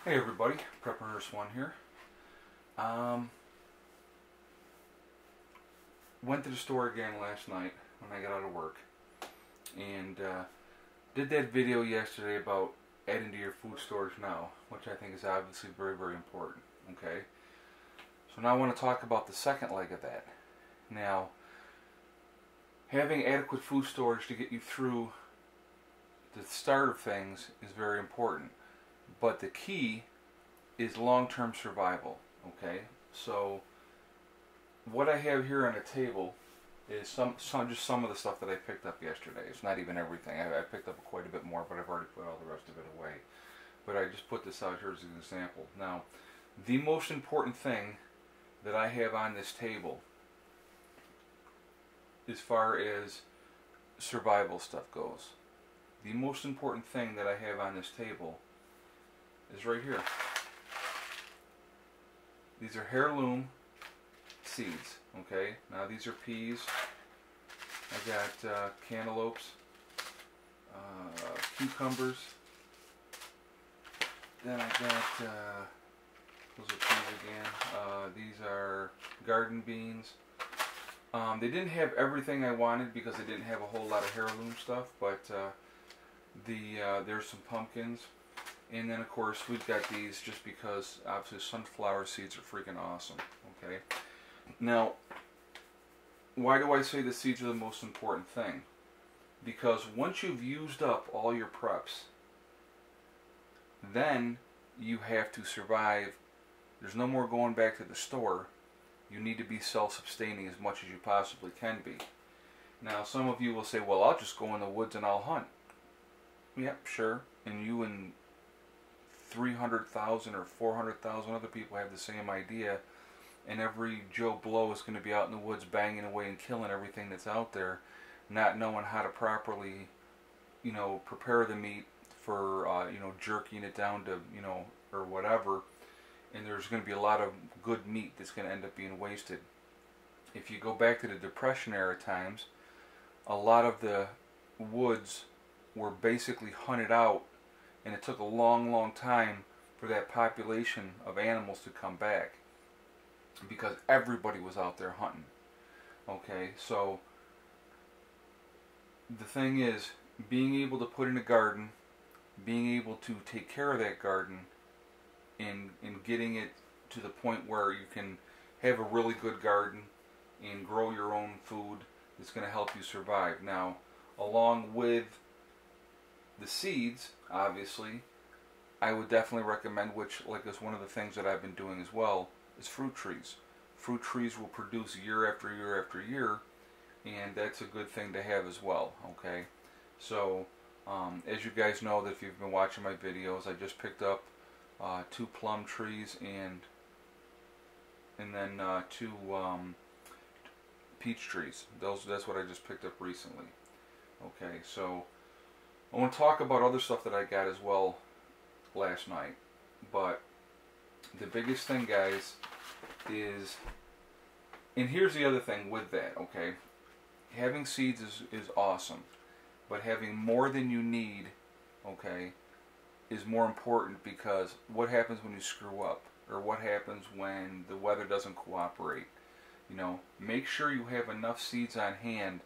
Hey everybody, Prepper Nurse 1 here. Went to the store again last night when I got out of work and did that video yesterday about adding to your food storage now, which I think is obviously very, very important. Okay, so now I want to talk about the second leg of that. Now, having adequate food storage to get you through the start of things is very important. But the key is long-term survival, okay? So what I have here on the table is just some of the stuff that I picked up yesterday. It's not even everything. I picked up quite a bit more, but I've already put all the rest of it away. But I just put this out here as an example. Now, the most important thing that I have on this table as far as survival stuff goes, the most important thing that I have on this table is right here. These are Heirloom Seeds, okay? Now these are peas. I got cantaloupes, cucumbers. Then I got, those are peas again. These are garden beans. They didn't have everything I wanted because they didn't have a whole lot of heirloom stuff, but there's some pumpkins. And then of course we've got these just because obviously sunflower seeds are freaking awesome. Okay. Now, why do I say the seeds are the most important thing? Because once you've used up all your preps, then you have to survive. There's no more going back to the store. You need to be self-sustaining as much as you possibly can be. Now some of you will say, well, I'll just go in the woods and I'll hunt. Yep, sure. And you and 300,000 or 400,000 other people have the same idea, and every Joe Blow is going to be out in the woods banging away and killing everything that's out there, not knowing how to properly, prepare the meat for, jerking it down to, or whatever, and there's going to be a lot of good meat that's going to end up being wasted. If you go back to the Depression era times, a lot of the woods were basically hunted out, and it took a long, long time for that population of animals to come back because everybody was out there hunting. Okay, so the thing is, being able to put in a garden, being able to take care of that garden, and getting it to the point where you can have a really good garden and grow your own food that's going to help you survive. Now, along with the seeds, obviously, I would definitely recommend, which is one of the things that I've been doing as well, is fruit trees. Fruit trees will produce year after year after year, and that's a good thing to have as well, okay? So, as you guys know, that if you've been watching my videos, I just picked up 2 plum trees and then 2 peach trees. That's what I just picked up recently. Okay, so I want to talk about other stuff that I got as well last night, but the biggest thing, guys, is, and here's the other thing with that, okay, having seeds is awesome, but having more than you need, okay, is more important, because what happens when you screw up, or what happens when the weather doesn't cooperate? Make sure you have enough seeds on hand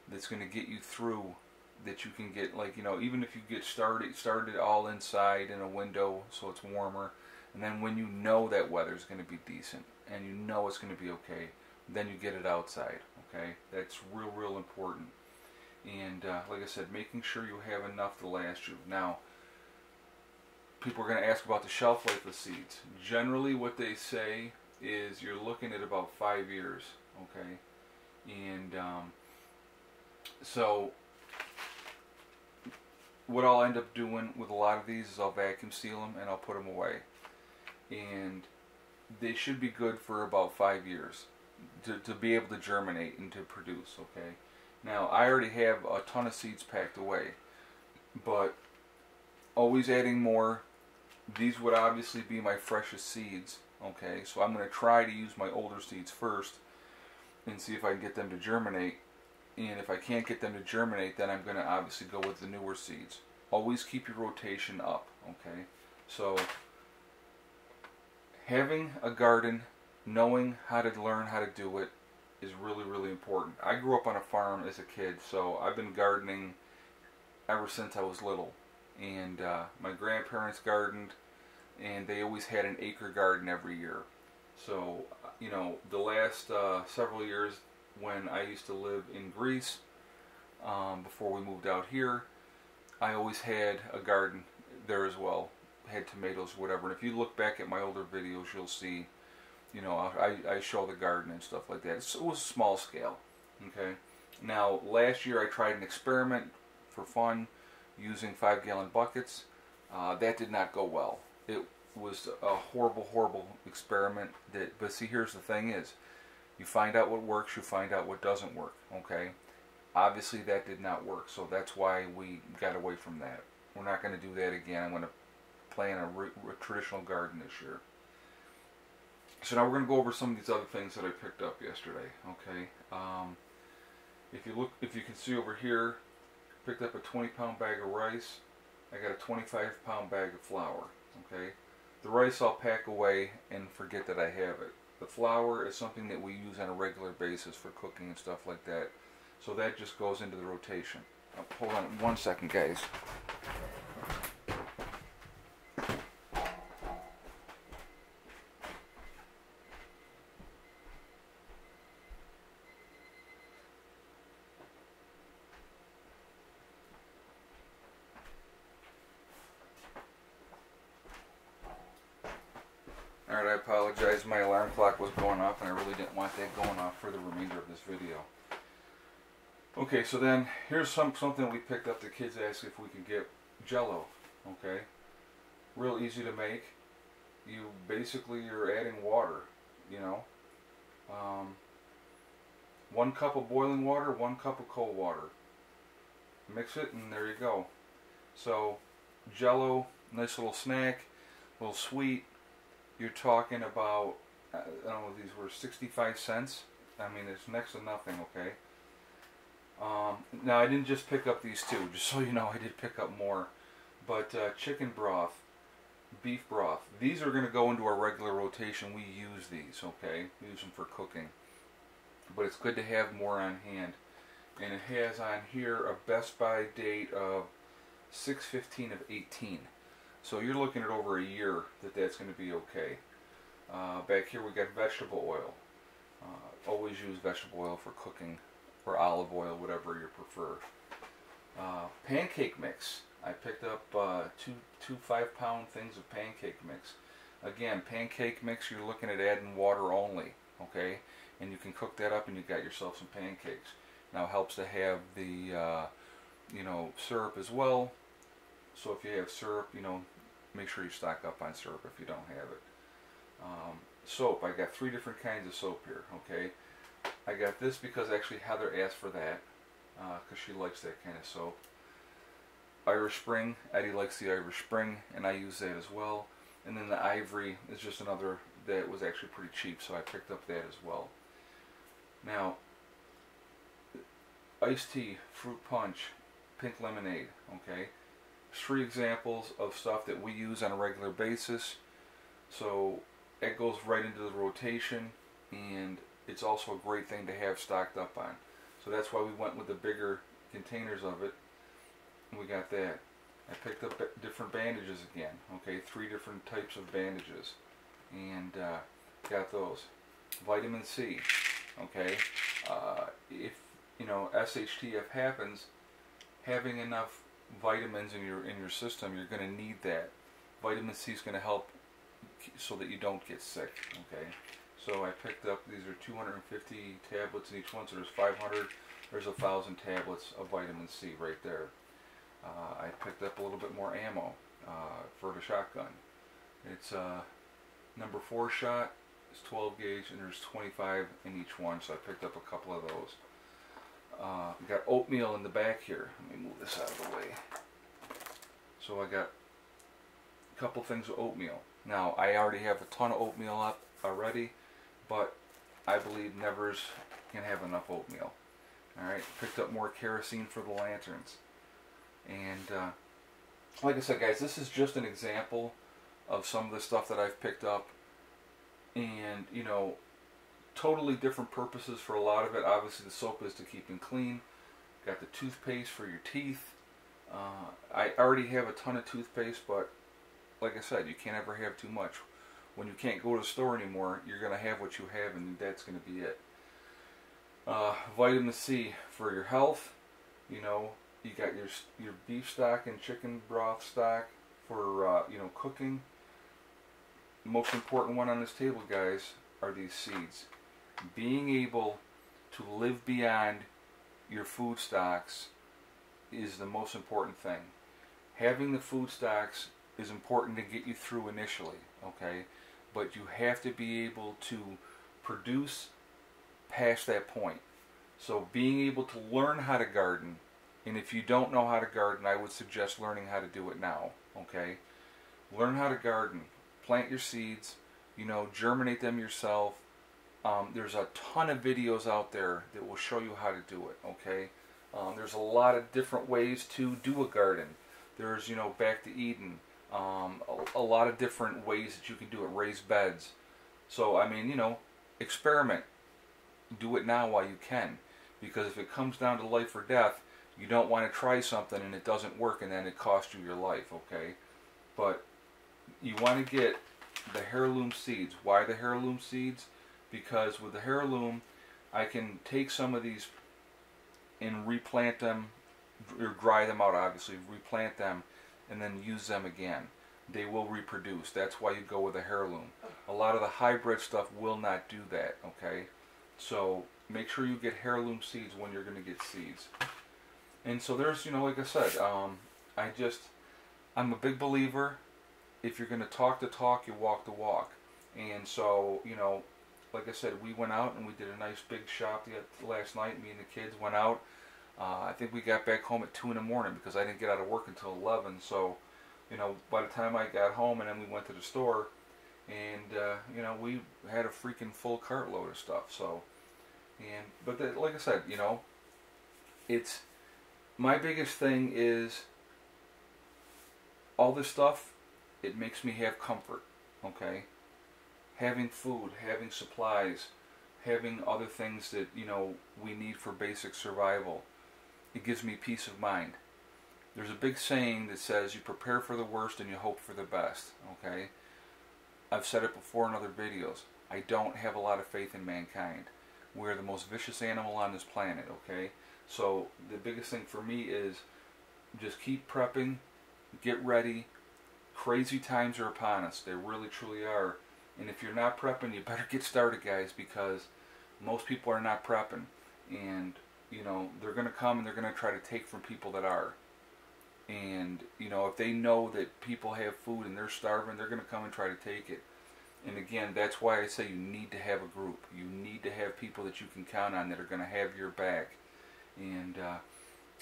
that's going to get you through, that you can get, even if you get started all inside in a window so it's warmer, and then when you know that weather's going to be decent and you know it's going to be okay, then you get it outside, okay? That's real, real important. And like I said, making sure you have enough to last you. Now, people are going to ask about the shelf life of seeds. Generally what they say is you're looking at about 5 years, okay? And so what I'll end up doing with a lot of these is I'll vacuum seal them and I'll put them away, and they should be good for about 5 years to be able to germinate and to produce. Okay, now I already have a ton of seeds packed away, but always adding more. These would obviously be my freshest seeds. Okay, so I'm going to try to use my older seeds first and see if I can get them to germinate. And if I can't get them to germinate, then I'm going to obviously go with the newer seeds. Always keep your rotation up, okay? So having a garden, knowing how to learn how to do it is really, really important. I grew up on a farm as a kid, so I've been gardening ever since I was little. And my grandparents gardened, and they always had an acre garden every year. So, you know, the last several years when I used to live in Greece, before we moved out here, I always had a garden there as well. Had tomatoes, whatever. And if you look back at my older videos, you'll see, you know, I show the garden and stuff like that. It was small scale. Okay. Now, last year I tried an experiment for fun using 5-gallon buckets. That did not go well. It was a horrible, horrible experiment. But see, here's the thing is, you find out what works, you find out what doesn't work. Okay. Obviously that did not work, so that's why we got away from that. We're not going to do that again. I'm going to plant a traditional garden this year. So now we're going to go over some of these other things that I picked up yesterday. Okay, if you can see over here, picked up a 20-pound bag of rice. I got a 25-pound bag of flour. Okay, the rice I'll pack away and forget that I have it. The flour is something that we use on a regular basis for cooking and stuff like that. So that just goes into the rotation. Hold on one second, guys. Alright, I apologize. My alarm clock was going off and I really didn't want that going off for the remainder of this video. Okay, so then here's something we picked up. The kids asked if we could get Jello. Okay, real easy to make. You're adding water. You know, 1 cup of boiling water, 1 cup of cold water. Mix it, and there you go. So Jello, nice little snack, a little sweet. You're talking about, I don't know, these were 65 cents. I mean, it's next to nothing. Okay. Now I didn't just pick up these two, just so you know, I did pick up more. But chicken broth, beef broth, these are going to go into our regular rotation. We use these, okay? We use them for cooking. But it's good to have more on hand. And it has on here a Best By date of 6/15 of 18. So you're looking at over a year that's going to be okay. Back here we got vegetable oil. Always use vegetable oil for cooking, or olive oil, whatever you prefer. Pancake mix. I picked up two 5-pound things of pancake mix. Again, pancake mix, you're looking at adding water only, okay? And you can cook that up and you got yourself some pancakes. Now it helps to have the, you know, syrup as well. So if you have syrup, you know, make sure you stock up on syrup if you don't have it. Soap. I got 3 different kinds of soap here, okay? I got this because actually Heather asked for that because she likes that kind of soap. Irish Spring. Eddie likes the Irish Spring, and I use that as well. And then the Ivory is just another that was actually pretty cheap, so I picked up that as well. Now, iced tea, fruit punch, pink lemonade, okay? 3 examples of stuff that we use on a regular basis. So that goes right into the rotation, and it's also a great thing to have stocked up on. So that's why we went with the bigger containers of it. We got that. I picked up different bandages again. Okay, 3 different types of bandages, and got those. Vitamin C. Okay, if you know S.H.T.F happens, having enough vitamins in your system, you're going to need that. Vitamin C is going to help so that you don't get sick. Okay, so I picked up, these are 250 tablets in each one, so there's 500. There's 1,000 tablets of vitamin C right there. I picked up a little bit more ammo for the shotgun. It's number 4 shot. It's 12 gauge, and there's 25 in each one, so I picked up a couple of those. We got oatmeal in the back here. Let me move this out of the way. So I got a couple things of oatmeal. Now, I already have a ton of oatmeal up already, but I believe nevers can have enough oatmeal. Alright, picked up more kerosene for the lanterns. And like I said, guys, this is just an example of some of the stuff that I've picked up. and you know, totally different purposes for a lot of it. Obviously the soap is to keep them clean. Got the toothpaste for your teeth. I already have a ton of toothpaste, but like I said, you can't ever have too much. When you can't go to the store anymore, you're going to have what you have, and that's going to be it. Vitamin C for your health. You know, you got your beef stock and chicken broth stock for you know, cooking. Most important one on this table, guys, are these seeds. Being able to live beyond your food stocks is the most important thing. Having the food stocks is important to get you through initially, okay? But you have to be able to produce past that point. So being able to learn how to garden, and if you don't know how to garden, I would suggest learning how to do it now, okay? Learn how to garden. Plant your seeds, you know, germinate them yourself. There's a ton of videos out there that will show you how to do it, okay? There's a lot of different ways to do a garden. There's, you know, Back to Eden. A lot of different ways that you can do it, raised beds. So, I mean, you know, experiment. Do it now while you can. Because if it comes down to life or death, you don't want to try something and it doesn't work and then it costs you your life, okay? But you want to get the Heirloom Seeds. Why the Heirloom Seeds? Because with the Heirloom, I can take some of these and replant them, or dry them out obviously, replant them, and then use them again. They will reproduce. That's why you go with a Heirloom. A lot of the hybrid stuff will not do that, okay? So make sure you get Heirloom Seeds when you're going to get seeds. And so there's, you know, like I said, I'm a big believer, if you're going to talk the talk, you walk the walk. And so, you know, like I said, we went out and we did a nice big shop last night. Me and the kids went out. I think we got back home at 2 in the morning because I didn't get out of work until 11. So, you know, by the time I got home and then we went to the store, and you know, we had a freaking full cartload of stuff. So, but like I said, you know, it's my biggest thing is all this stuff. It makes me have comfort, okay? Having food, having supplies, having other things that, you know, we need for basic survival. It gives me peace of mind. There's a big saying that says you prepare for the worst and you hope for the best, okay? I've said it before in other videos. I don't have a lot of faith in mankind. We're the most vicious animal on this planet, okay? So the biggest thing for me is just keep prepping, get ready. Crazy times are upon us. They really, truly are. And if you're not prepping, you better get started, guys, because most people are not prepping. And, you know, they're going to come and they're going to try to take from people that are. And, you know, if they know that people have food and they're starving, they're going to come and try to take it. And again, that's why I say you need to have a group. You need to have people that you can count on that are going to have your back. And,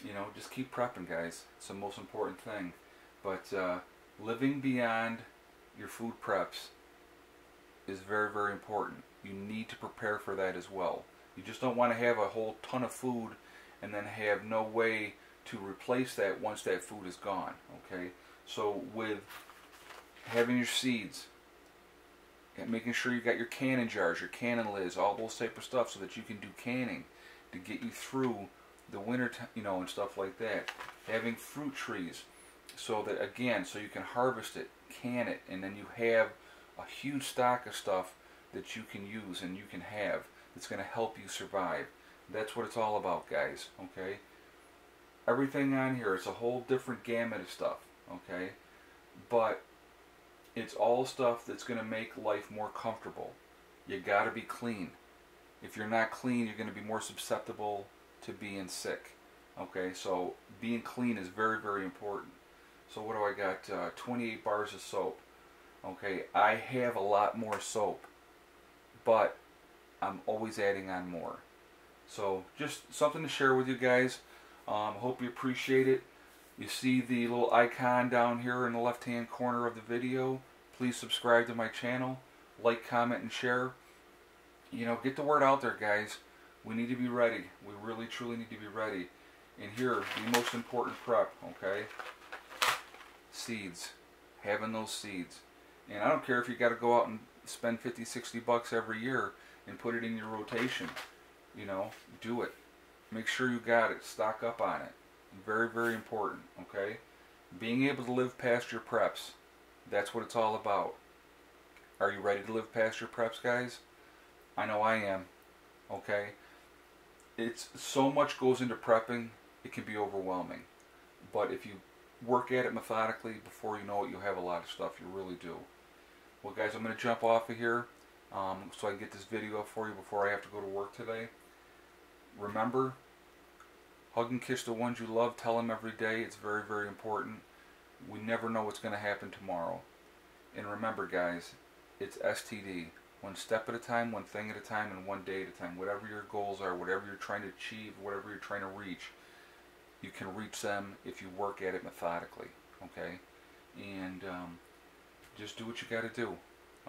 you know, just keep prepping, guys. It's the most important thing. But living beyond your food preps is very, very important. You need to prepare for that as well. You just don't want to have a whole ton of food and then have no way to replace that once that food is gone, okay? So with having your seeds, and making sure you got your canning jars, your canning lids, all those type of stuff so that you can do canning to get you through the winter, you know, and stuff like that. Having fruit trees so that, again, so you can harvest it, can it, and then you have a huge stock of stuff that you can use and you can have that's going to help you survive. That's what it's all about, guys, okay? Everything on here, it's a whole different gamut of stuff, okay? But it's all stuff that's going to make life more comfortable. You got to be clean. If you're not clean, you're going to be more susceptible to being sick, okay? So being clean is very, very important. So what do I got? 28 bars of soap. Okay, I have a lot more soap, but I'm always adding on more. So just something to share with you guys. Hope you appreciate it. You see the little icon down here in the left hand corner of the video. Please subscribe to my channel, like, comment, and share. You know, get the word out there, guys. We need to be ready. We really, truly need to be ready. And here, the most important prep, okay? Seeds. Having those seeds. And I don't care if you got to go out and spend 50, 60 bucks every year and put it in your rotation. You know, do it. Make sure you got it. Stock up on it. Very, very important, okay? Being able to live past your preps. That's what it's all about. Are you ready to live past your preps, guys? I know I am, okay? It's so much goes into prepping, it can be overwhelming. But if you work at it methodically, before you know it, you'll have a lot of stuff. You really do. Well, guys, I'm going to jump off of here so I can get this video up for you before I have to go to work today. Remember, hug and kiss the ones you love. Tell them every day. It's very, very important. We never know what's going to happen tomorrow. And remember, guys, it's STD. One step at a time, one thing at a time, and one day at a time. Whatever your goals are, whatever you're trying to achieve, whatever you're trying to reach, you can reach them if you work at it methodically, okay? And just do what you got to do,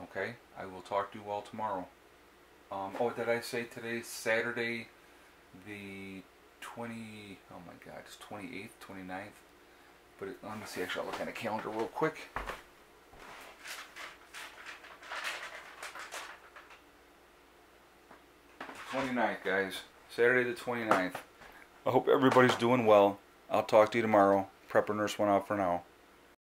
okay? I will talk to you all tomorrow. Oh, did I say today's Saturday, the 20, oh my God, it's 28th, 29th? But let me see, actually, I'll look at the calendar real quick. 29th, guys. Saturday the 29th. I hope everybody's doing well. I'll talk to you tomorrow. Prepper Nurse 1 out for now.